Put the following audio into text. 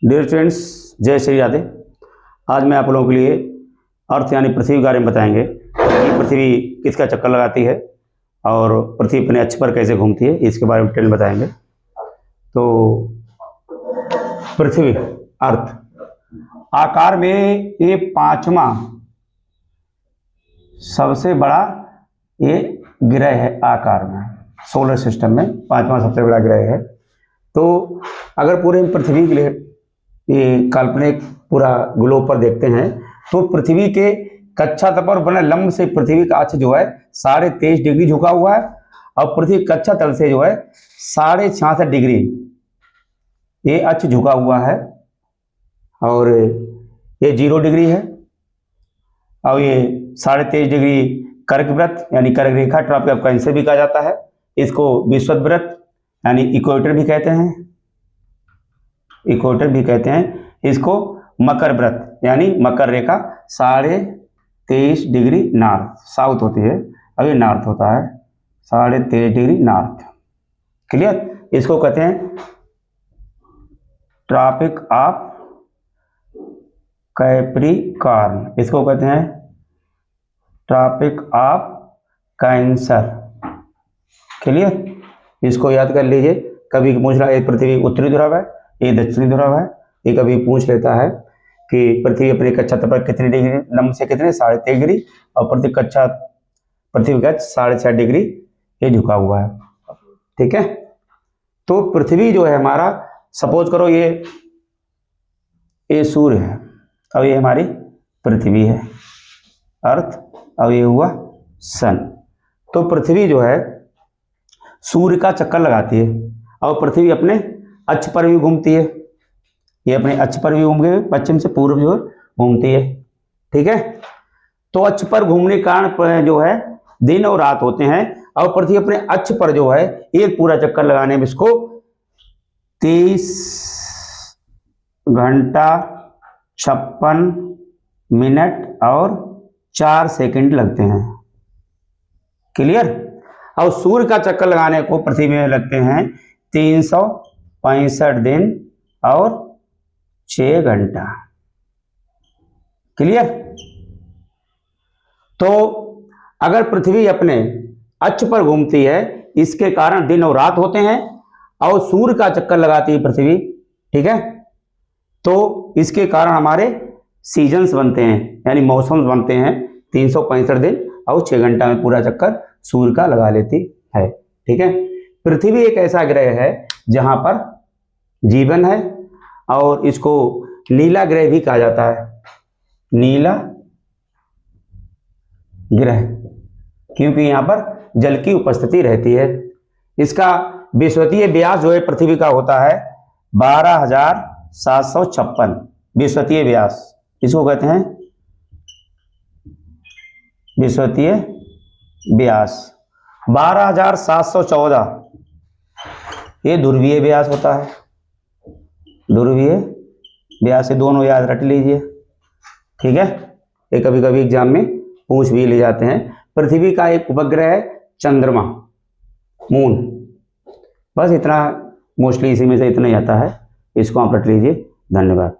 Dear students, जय श्री राधे। आज मैं आप लोगों के लिए अर्थ यानी पृथ्वी के बारे में बताएंगे कि पृथ्वी किसका चक्कर लगाती है और पृथ्वी अपने अक्ष पर कैसे घूमती है, इसके बारे में डिटेल में बताएंगे। तो पृथ्वी अर्थ आकार में ये पांचवा सबसे बड़ा ये ग्रह है। आकार में सोलर सिस्टम में पांचवा सबसे बड़ा ग्रह है। तो अगर पूरे पृथ्वी के लिए ये काल्पनिक पूरा ग्लोब पर देखते हैं तो पृथ्वी के कक्षा तल पर बने लंब से पृथ्वी का अक्ष जो है 23.5 डिग्री झुका हुआ है और पृथ्वी कक्षा तल से जो है 66.5 डिग्री ये अक्ष झुका हुआ है और ये 0 डिग्री है और ये 23.5 डिग्री कर्कवृत्त यानी कर्क रेखा ट्रॉपिक ऑफ कैंसर भी कहा जाता है। इसको विषुववृत्त यानी इक्वेटर भी कहते हैं, इक्वेटर भी कहते हैं। इसको मकर वृत्त यानी मकर रेखा 23.5 डिग्री नॉर्थ साउथ होती है, अब ये नॉर्थ होता है 23.5 डिग्री नॉर्थ। क्लियर? इसको कहते हैं ट्रॉपिक ऑफ कैप्रिकॉर्न, इसको कहते हैं ट्रॉपिक ऑफ कैंसर। क्लियर? इसको याद कर लीजिए। कभी पूछ रहा है पृथ्वी उत्तरी ध्रुव है, ये दक्षिणी ध्रुव है। ये कभी पूछ लेता है कि पृथ्वी अपनी कक्षा तल पर कितनी डिग्री लंब से कितने 23.5 डिग्री और पृथ्वी का 6.5 डिग्री ये झुका हुआ है। ठीक है? तो पृथ्वी जो है हमारा, सपोज करो ये सूर्य है, अब ये हमारी पृथ्वी है अर्थ, अब ये हुआ सन। तो पृथ्वी जो है सूर्य का चक्कर लगाती है और पृथ्वी अपने अक्ष पर भी घूमती है। ये अपने अक्ष पर भी घूम के पश्चिम से पूर्व जो है घूमती है। ठीक है? तो अक्ष पर घूमने के कारण जो है दिन और रात होते हैं और पृथ्वी अपने अक्ष पर जो है एक पूरा चक्कर लगाने में इसको 23 घंटा 56 मिनट और 4 सेकंड लगते हैं। क्लियर? और सूर्य का चक्कर लगाने को पृथ्वी में लगते हैं 365 दिन और 6 घंटा। क्लियर? तो अगर पृथ्वी अपने अक्ष पर घूमती है, इसके कारण दिन और रात होते हैं और सूर्य का चक्कर लगाती है पृथ्वी। ठीक है? तो इसके कारण हमारे सीजन्स बनते हैं यानी मौसम बनते हैं। 365 दिन और 6 घंटा में पूरा चक्कर सूर्य का लगा लेती है। ठीक है? पृथ्वी एक ऐसा ग्रह है जहां पर जीवन है और इसको नीला ग्रह भी कहा जाता है। नीला ग्रह क्योंकि यहां पर जल की उपस्थिति रहती है। इसका विषुवतीय व्यास जो है पृथ्वी का होता है 12,756 विषुवतीय व्यास, इसको कहते हैं विषुवतीय व्यास। 12,714 ये ध्रुवीय व्यास होता है। ध्रुवीय व्यास से दोनों याद रख लीजिए। ठीक है? ये कभी कभी एग्जाम में पूछ भी ले जाते हैं। पृथ्वी का एक उपग्रह है चंद्रमा, मून। बस इतना, मोस्टली इसी में से इतना ही आता है, इसको आप रख लीजिए। धन्यवाद।